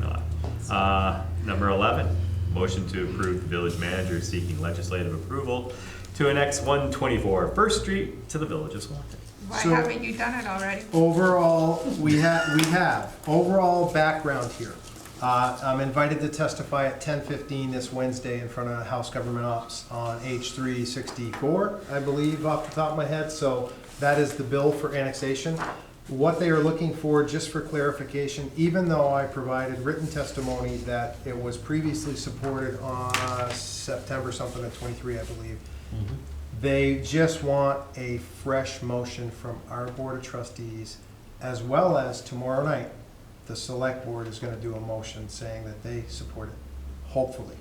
not. Number 11, motion to approve the village manager seeking legislative approval to annex 124 First Street to the village of Swanton. Why So- haven't you done it already? Overall, we have. Overall background here. I'm invited to testify at 10:15 this Wednesday in front of House Government Ops on H364, I believe, off the top of my head. So that is the bill for annexation. What they are looking for, just for clarification, even though I provided written testimony that it was previously supported on September something of 23, I believe, they just want a fresh motion from our Board of Trustees, as well as tomorrow night, the Select Board is going to do a motion saying that they support it, hopefully.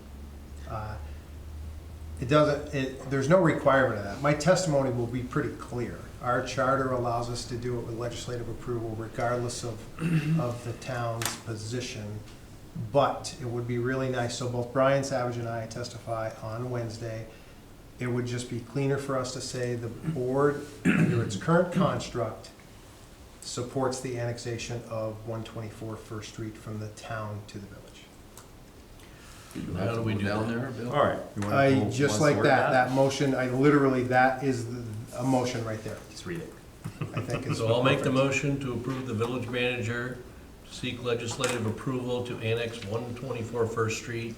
There's no requirement of that. My testimony will be pretty clear. Our charter allows us to do it with legislative approval regardless of the town's position. But it would be really nice, so both Brian Savage and I testify on Wednesday. It would just be cleaner for us to say the board, under its current construct, supports the annexation of 124 First Street from the town to the village. You How have do to we go do down that? there, Bill? All right. You wanna I, pull- just wanna like sort that motion, that is a motion right there, Just read it. I think is. So I'll make the perfect. motion to approve the village manager to seek legislative approval to annex 124 First Street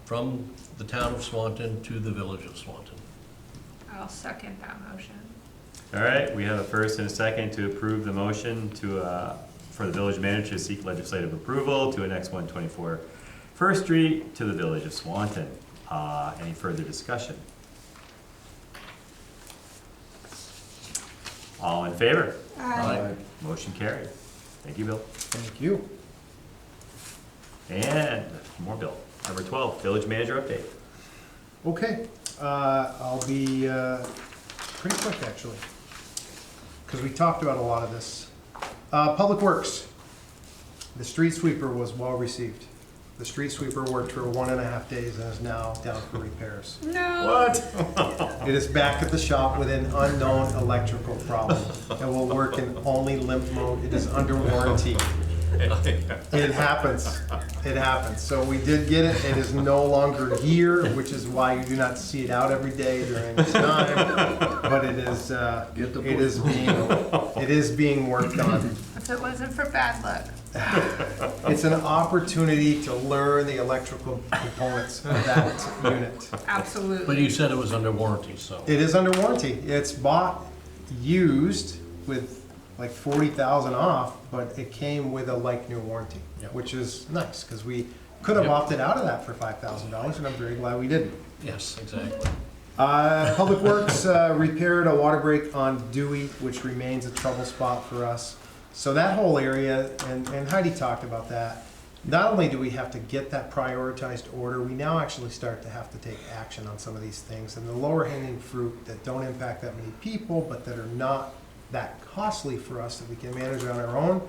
from the town of Swanton to the village of Swanton. I'll second that motion. All right, we have a first and a second to approve the motion to for the village manager to seek legislative approval to annex 124 First Street to the village of Swanton. Any further discussion? All in favor? Aye. Motion carried. Thank you, Bill. Thank you. And more Bill. Number 12, village manager update. Okay, I'll be pretty quick, actually, because we talked about a lot of this. Public Works, the street sweeper was well received. The street sweeper worked for 1.5 days and is now down for repairs. No. What? It is back at the shop with an unknown electrical problem. It will work in only limp mode. It is under warranty. It happens. It happens. So we did get it. It is no longer here, which is why you do not see it out every day during this time. But it is, it is being worked on. If it wasn't for bad luck. It's an opportunity to learn the electrical components of that unit. Absolutely. But you said it was under warranty, so. It is under warranty. It's bought used with like 40,000 off, but it came with a like new warranty, Yep. which is nice because we could have Yep. opted out of that for $5,000, and I'm very glad we didn't. Yes, exactly. Public Works repaired a water break on Dewey, which remains a trouble spot for us. So that whole area, and Heidi talked about that, not only do we have to get that prioritized order, we now actually start to have to take action on some of these things. And the lower hanging fruit that don't impact that many people, but that are not that costly for us that we can manage on our own.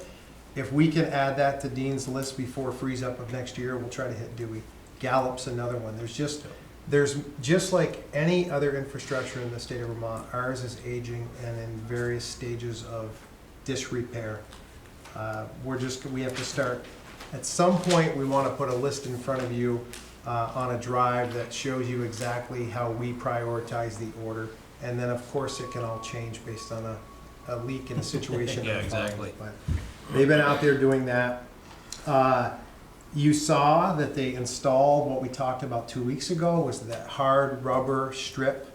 If we can add that to Dean's list before freeze up of next year, we'll try to hit Dewey. Gallup's another one. There's just like any other infrastructure in the state of Vermont, ours is aging and in various stages of disrepair. We have to start, at some point, we want to put a list in front of you on a drive that shows you exactly how we prioritize the order. And then, of course, it can all change based on a leak in a situation. Yeah, exactly. But they've been out there doing that. You saw that they installed what we talked about 2 weeks ago, was that hard rubber strip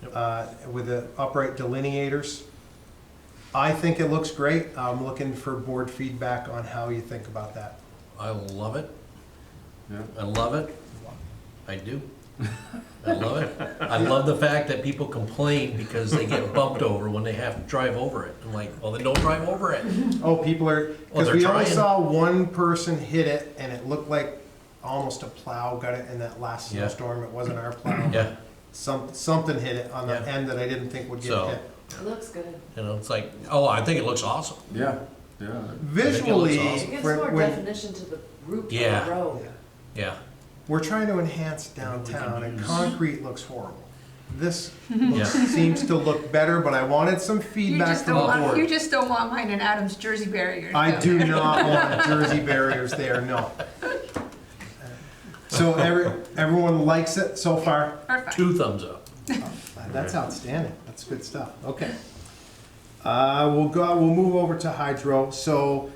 with the upright delineators. I think it looks great. I'm looking for board feedback on how you think about that. I love it. Yeah. I love it. I do. I love it. I love the fact that people complain because they get bumped over when they have to drive over it. I'm like, well, then don't drive over it. Oh, people are, because they're we only trying. saw one person hit it and it looked like almost a plow got it in that last Yeah. snowstorm. It wasn't our plow. Yeah, Something hit it on the Yeah. end that I didn't think would get So- hit. It looks good. you know, it's like, oh, I think it looks awesome. Yeah, yeah. Visually, It gives more when- definition to the route of Yeah. the road. Yeah. we're trying to enhance downtown and concrete looks horrible. This Yeah. seems to look better, but I wanted some You feedback just from don't the want, board. you just don't want mine and Adam's Jersey barriers. I down do there. not want Jersey barriers there, no. So everyone likes it so far? Perfect. 2 thumbs up. That's outstanding. That's good stuff. Okay. We'll move over to hydro. So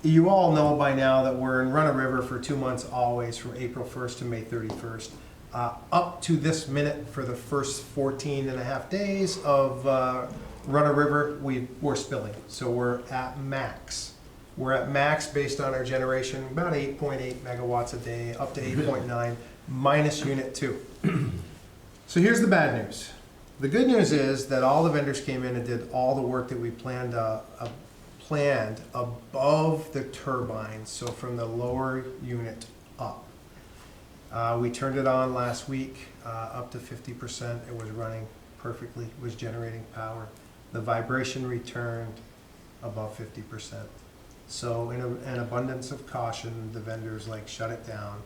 you all know by now that we're in Run a River for 2 months always, from April 1st to May 31st. Up to this minute, for the first 14 and a half days of Run a River, we're spilling. So we're at max. We're at max based on our generation, about 8.8 megawatts a day, up to 8.9, minus unit 2. So here's the bad news. The good news is that all the vendors came in and did all the work that we planned above the turbines, so from the lower unit up. We turned it on last week, up to 50%. It was running perfectly, it was generating power. The vibration returned above 50%. So in an abundance of caution, the vendors shut it down.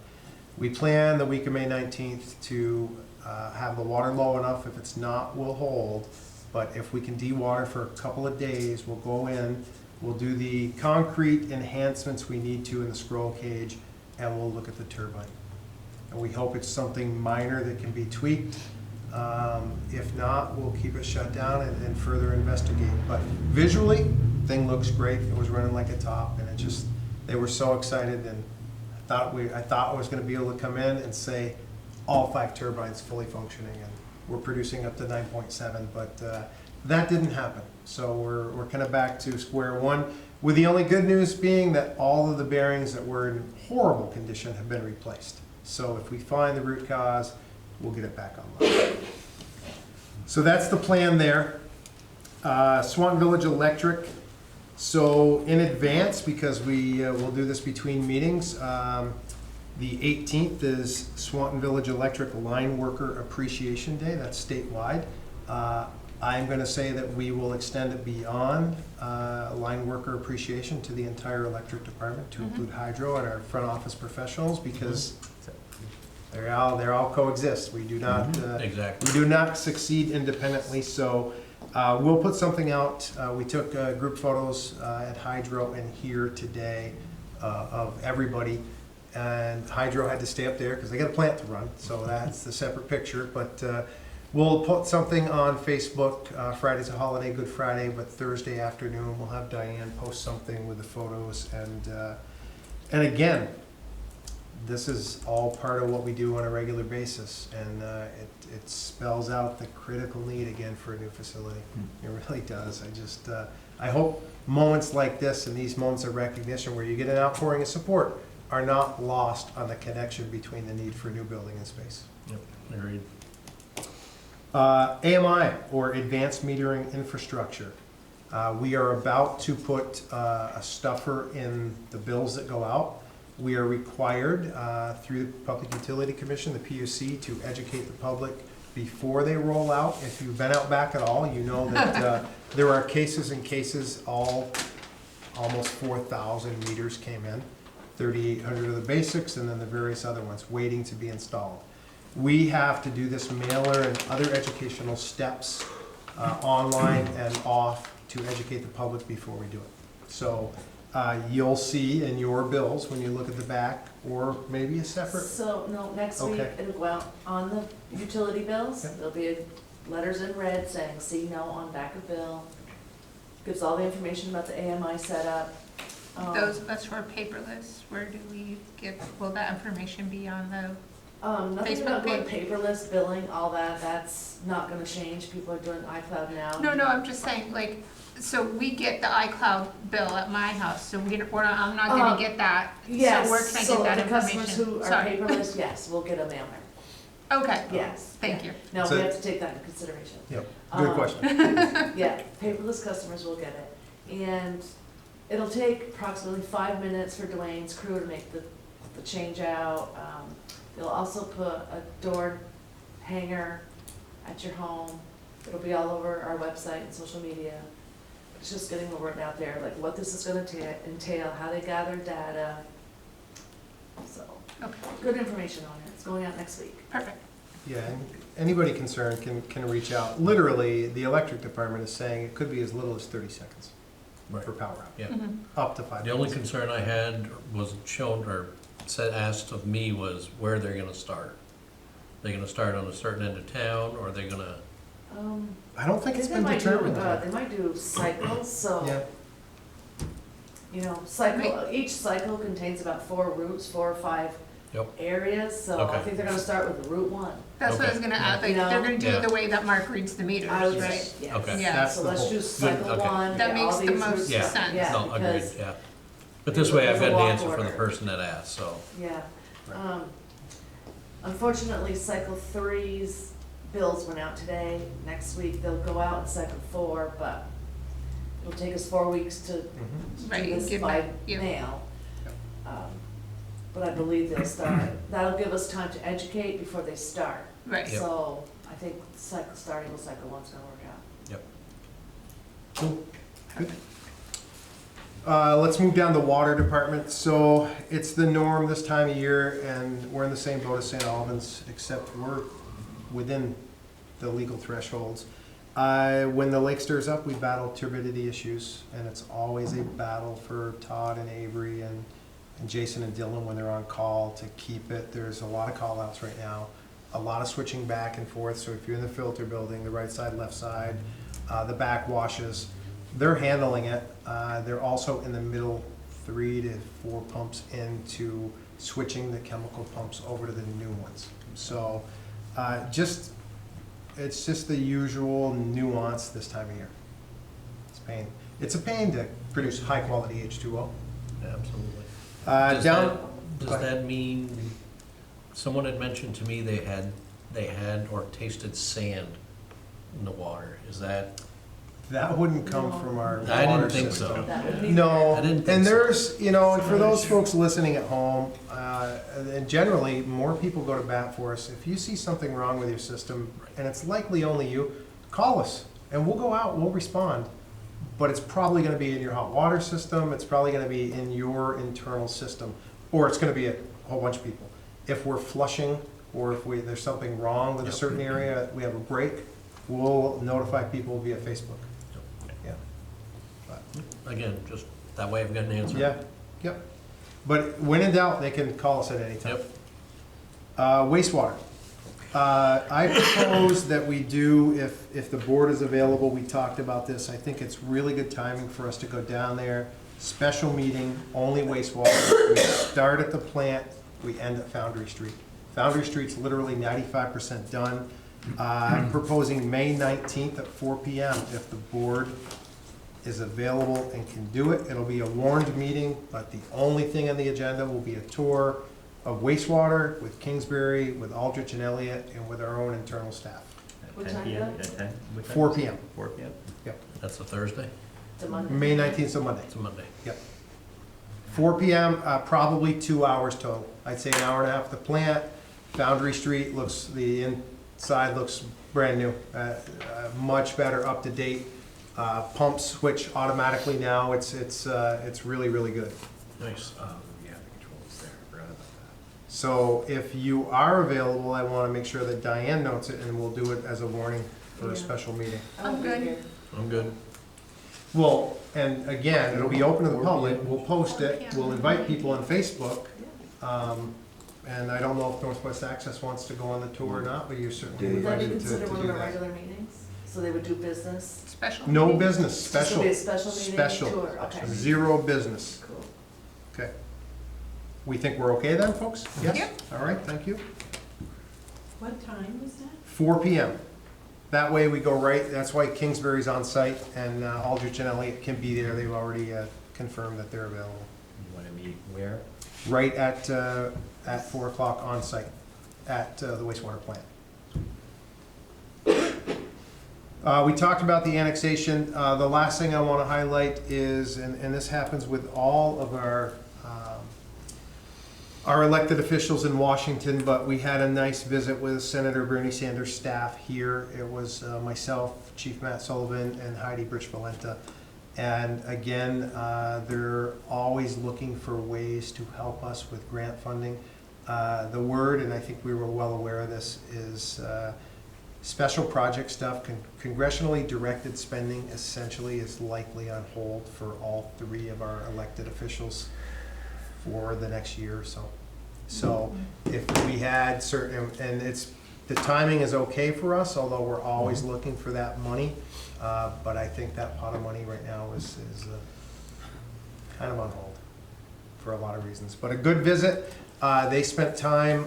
We plan the week of May 19th to have the water low enough. If it's not, we'll hold. But if we can dewater for a couple of days, we'll go in, we'll do the concrete enhancements we need to in the scroll cage, and we'll look at the turbine. And we hope it's something minor that can be tweaked. If not, we'll keep it shut down and further investigate. But visually, thing looks great. It was running like a top, and they were so excited, and I thought I was going to be able to come in and say all 5 turbines fully functioning, and we're producing up to 9.7, but that didn't happen. So we're kind of back to square one. with the only good news being that all of the bearings that were in horrible condition have been replaced. So if we find the root cause, we'll get it back online. So that's the plan there. Swanton Village Electric. So in advance, because we will do this between meetings, the 18th is Swanton Village Electric Line Worker Appreciation Day. That's statewide. I'm going to say that we will extend it beyond line worker appreciation to the entire electric department, to include hydro and our front office professionals, because they all coexist. We do not Exactly. we do not succeed independently. So we'll put something out. We took group photos at hydro and here today of everybody. And hydro had to stay up there because they got a plant to run. So that's the separate picture. But we'll put something on Facebook. Friday's a holiday, Good Friday, but Thursday afternoon we'll have Diane post something with the photos. And again, this is all part of what we do on a regular basis, and it spells out the critical need again for a new facility. It really does. I hope moments like this and these moments of recognition where you get an outpouring of support are not lost on the connection between the need for a new building and space. Yep, agreed. AMI, or Advanced Metering Infrastructure. We are about to put a stuffer in the bills that go out. We are required through the Public Utility Commission, the PUC, to educate the public before they roll out. If you've been out back at all, you know that there are cases and cases, almost 4,000 meters came in, 3,800 of the basics, and then the various other ones waiting to be installed. We have to do this mailer and other educational steps online and off to educate the public before we do it. So you'll see in your bills when you look at the back, or maybe a separate. So, no, next week, Okay. it'll go out on the utility bills. Yep. There'll be letters in red saying, see no on back of bill. Gives all the information about the AMI setup. That's for paperless. Where do we get, will that information be on the, Nothing Facebook about going paperless, billing, all that, that's not gonna change. People are doing iCloud now. no, I'm just saying, like, so we get the iCloud bill at my house, so I'm not gonna get that. Yes, So where can I so get that the customers information? who are Sorry. paperless, yes, we'll get a mailer. Okay. Yes. Thank you. No, So- we have to take that into consideration. Yep, good Um, question. Yeah, paperless customers will get it. And it'll take approximately 5 minutes for Dwayne's crew to make the change out. They'll also put a door hanger at your home. It'll be all over our website and social media. It's just getting the word out there, like what this is gonna entail, how they gather data. So, Okay, good information on it. It's going out next week. perfect. Yeah, and anybody concerned can reach out. Literally, the electric department is saying it could be as little as 30 seconds Right. for power out, Yeah. Mhm. up to 5 The only minutes. concern I had was shown or asked of me was where they're gonna start. They're gonna start on a certain end of town, or are they gonna, I don't think I it's think been determined yet. they might do cycles, so. Yeah, You know, each cycle contains about 4 routes, 4 or 5 Yep. areas, so I Okay. think they're gonna start with Route 1. That's what I was Okay. gonna add, like, You know? they're gonna do Yeah. it the way that Mark reads the meters, I would right? say, yes. Okay. Yeah. That's So the let's whole- do cycle okay. 1, That get makes all the these most routes. Yeah. sense. Yeah, no, agreed, because, yeah. But this way I've there's a got an walk answer from the order. person that asked, so. yeah. Right. Unfortunately, cycle 3's bills went out today. Next week, they'll go out in cycle 4, but it'll take us 4 weeks to Mhm. Right, do this give by back, yeah. mail. But I believe they'll start. That'll give us time to educate before they start. Right. Yep. So I think starting with cycle 1's gonna work out. Yep. Cool. Good. Let's move down to water department. So it's the norm this time of year, and we're in the same boat as St. Albans, except we're within the legal thresholds. When the lake stirs up, we battle turbidity issues, and it's always a battle for Todd and Avery and Jason and Dylan when they're on call to keep it. There's a lot of call outs right now, a lot of switching back and forth. So if you're in the filter building, the right side, left side, the back washes, they're handling it. They're also in the middle 3 to 4 pumps into switching the chemical pumps over to the new ones. So it's just the usual nuance this time of year. It's it's a pain to produce high-quality H2O. Absolutely. Down. Go Does ahead. that mean, someone had mentioned to me they had or tasted sand in the water, is that? That wouldn't come from our I water didn't think system. so. That would be. No, I didn't think and so. there's, you know, and for those folks listening at home, and generally, more people go to bat for us. If you see something wrong with your system, and it's likely only you, call us, and we'll go out, we'll respond. But it's probably gonna be in your hot water system, it's probably gonna be in your internal system, or it's gonna be a whole bunch of people. If we're flushing, or if there's something wrong with a Yep. certain area, we have a break, we'll notify people via Facebook. Yeah. But- Again, just that way I've got an answer. Yeah, yep. But when in doubt, they can call us at any time. Yep. Wastewater. I propose that we do, if the board is available, we talked about this, I think it's really good timing for us to go down there, special meeting, only wastewater. We start at the plant, we end at Foundry Street. Foundry Street's literally 95% done. I'm proposing May 19th at 4 PM if the board is available and can do it. It'll be a warned meeting, but the only thing on the agenda will be a tour of wastewater with Kingsbury, with Aldrich and Elliott, and with our own internal staff. What 10 time PM? is At 10? What time 4 is it? PM. 4 PM? That's a Thursday? It's a Monday. May 19th is a Monday. It's a Monday. 4 PM, probably 2 hours total. I'd say an hour and a half at the plant. Foundry Street looks, the inside looks brand new, much better, up to date. Pumps switch automatically now. It's really, really good. Nice. Yeah, the controls there, I forgot about that. So if you are available, I want to make sure that Diane notes it, and we'll do it as a warning for a Yeah. special meeting. I'm good. I'm good. Well, and again, it'll be open to the public, we'll post it, we'll invite people on Facebook. And I don't know if Northwest Access wants to go on the tour or not, but you're certainly Would that be invited to considered one do of our that. regular meetings? So they would do business? Special. No business, This special, would be a special meeting special. tour, okay. Zero business. Cool. Okay. We think we're okay then, folks? Yes? Yep. All right, thank you. What time was that? 4 PM. That way we go right, that's why Kingsbury's on site, and Aldrich and Elliott can be there. They've already confirmed that they're available. You wanna meet where? Right at 4 o'clock on site at the wastewater plant. We talked about the annexation. The last thing I want to highlight is, and this happens with all of our elected officials in Washington, but we had a nice visit with Senator Bernie Sanders' staff here. It was myself, Chief Matt Sullivan, and Heidi Brich-Valenta. And again, they're always looking for ways to help us with grant funding. The word, and I think we were well aware of this, is special project stuff. Congressionally directed spending essentially is likely on hold for all 3 of our elected officials for the next year or so. So if we had certain, and the timing is okay for us, although we're always looking for that money. But I think that pot of money right now is kind of on hold for a lot of reasons. But a good visit. They spent time,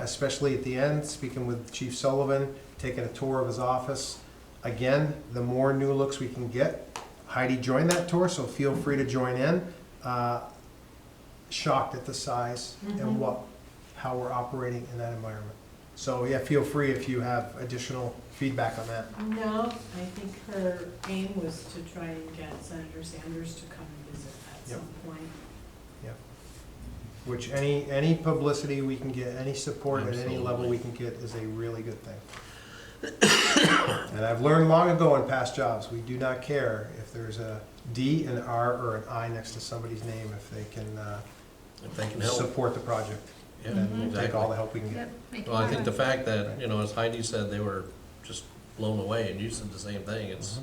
especially at the end, speaking with Chief Sullivan, taking a tour of his office. Again, the more new looks we can get. Heidi joined that tour, so feel free to join in. Shocked at the size and how we're operating in that environment. So yeah, feel free if you have additional feedback on that. No, I think her aim was to try and get Senator Sanders to come and visit at Yep. some point. Which any publicity we can get, any support at any level Absolutely. we can get is a really good thing. And I've learned long ago in past jobs, we do not care if there's a D, an R, or an I next to somebody's name if they can If they can help. support the project. Yeah, Then we'll take all exactly. the help we can get. Yep. make it Well, I think the happen. fact that, you know, as Heidi said, they were just blown away, and you said the same thing, it's,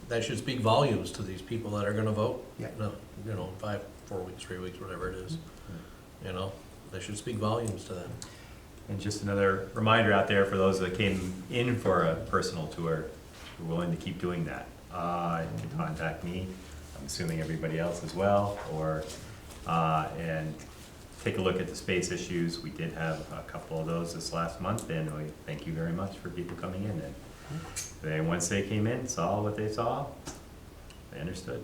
that should speak volumes to these people that are gonna vote. Yeah. No, you know, 5, 4 weeks, 3 weeks, whatever it is, you know, they should speak volumes to them. And just another reminder out there for those that came in for a personal tour, we're willing to keep doing that. You can contact me, I'm assuming everybody else as well, or, and take a look at the space issues. We did have a couple of those this last month, and we thank you very much for people coming in. And once they came in, saw what they saw, Understood.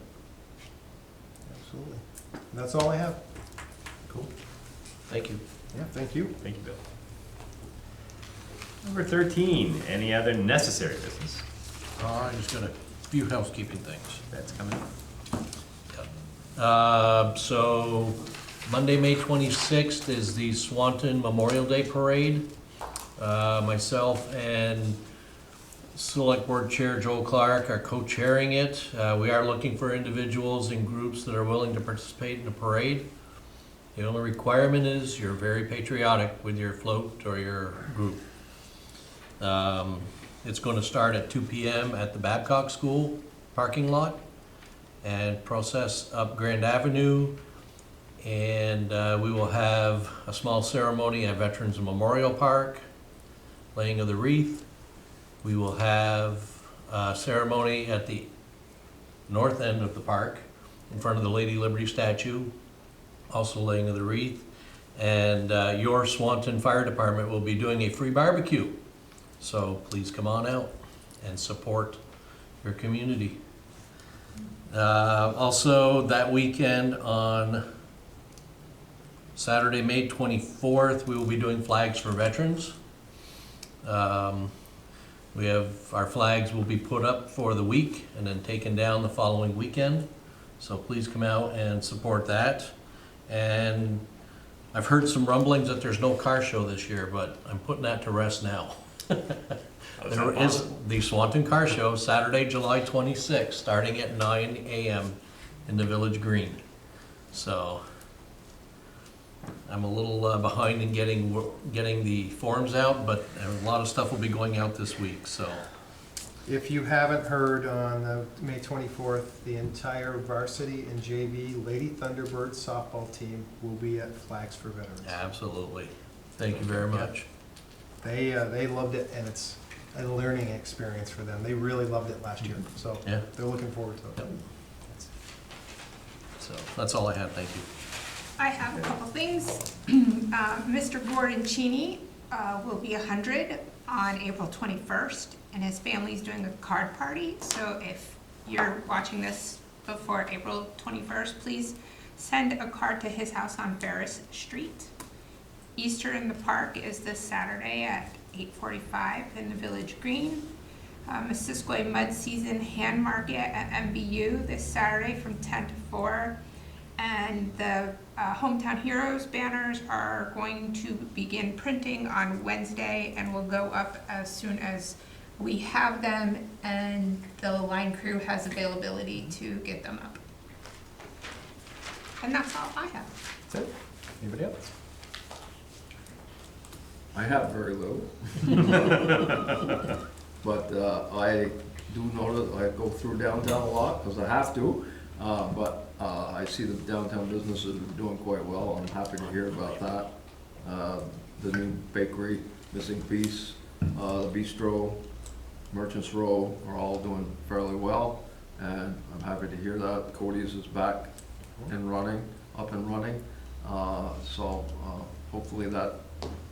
Absolutely. And that's all I have. Cool. Thank you. Yeah, thank you. Thank you, Bill. Number 13, any other necessary business? I just got a few housekeeping things. That's coming up. So Monday, May 26th is the Swanton Memorial Day Parade. Myself and Select Board Chair Joel Clark are co-chairing it. We are looking for individuals and groups that are willing to participate in the parade. The only requirement is you're very patriotic with your float or your group. It's going to start at 2 p.m. at the Babcock School parking lot and process up Grand Avenue. And we will have a small ceremony at Veterans Memorial Park, laying of the wreath. We will have a ceremony at the north end of the park in front of the Lady Liberty statue, also laying of the wreath. And your Swanton Fire Department will be doing a free barbecue. So please come on out and support your community. Also, that weekend on Saturday, May 24th, we will be doing Flags for Veterans. We have, our flags will be put up for the week and then taken down the following weekend. So please come out and support that. And I've heard some rumblings that there's no car show this year, but I'm putting that to rest now. There is the Swanton Car Show, Saturday, July 26th, starting at 9 a.m. in the Village Green. So I'm a little behind in getting the forms out, but a lot of stuff will be going out this week, so. If you haven't heard, on May 24th, the entire varsity and JV Lady Thunderbirds softball team will be at Flags for Veterans. Absolutely. Thank you very much. They loved it, and it's a learning experience for them. They really loved it last year, so Yeah. they're looking forward to it. Yep. So that's all I have, thank you. I have a couple things. Mr. Gordon Cheney will be 100 on April 21st, and his family's doing a card party. So if you're watching this before April 21st, please send a card to his house on Ferris Street. Easter in the Park is this Saturday at 8:45 in the Village Green. Missisquoi Mud Season Hand Market at MBU this Saturday from 10 to 4. And the Hometown Heroes banners are going to begin printing on Wednesday and will go up as soon as we have them and the line crew has availability to get them up. And that's all I have. That's it. Anybody else? I have very little. But I do know that I go through downtown a lot, because I have to. But I see the downtown businesses are doing quite well. I'm happy to hear about that. The new bakery, Missing Piece, the Bistro, Merchants Row are all doing fairly well. And I'm happy to hear that Cody's is back and running, up and running. So hopefully that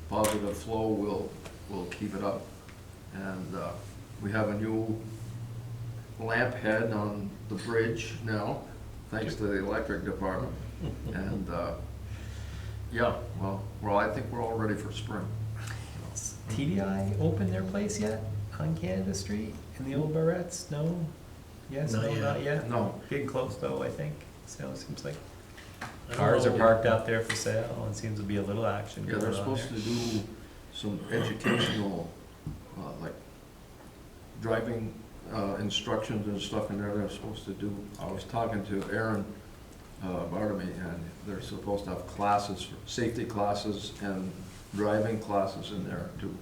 positive flow will keep it up. And we have a new lamp head on the bridge now, thanks to the electric department. And yeah, well, I think we're all ready for spring. Has TDI opened their place yet on Canada Street in the old Barrettes? No? Yes, Not no, yet. not yet? No. Getting close though, I think. So it seems like I don't cars are know. parked out there for sale and seems to be a little action Yeah, going they're on supposed there. to do some educational, like driving instructions and stuff in there. They're supposed to do, I was talking to Aaron Bartamy, and they're supposed to have classes, safety classes and driving classes in there too,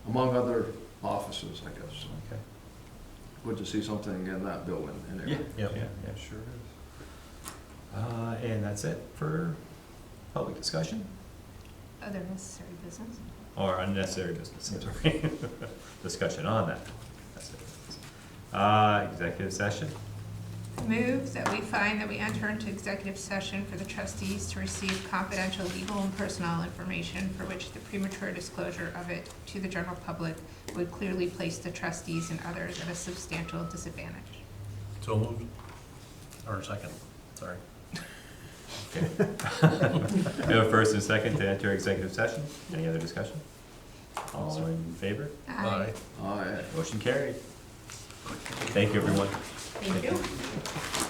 among other offices, I guess. So Okay. good to see something in that building anyway. Yeah, sure is. And that's it for public discussion? Other necessary business. Or unnecessary business, sorry. Discussion on that. That's it. Executive session? Move that we find that we enter into executive session for the trustees to receive confidential legal and personnel information for which the premature disclosure of it to the general public would clearly place the trustees and others at a substantial disadvantage. So moved. or second, sorry. We have a first and second to enter executive session. Any other discussion? All in favor? Aye. Aye. Motion carried. Thank you, everyone. Thank you.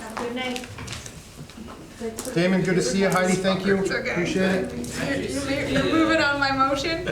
Have a good night. Damon, good to see you. Heidi, thank you. It's okay. Appreciate it. You're moving on my motion?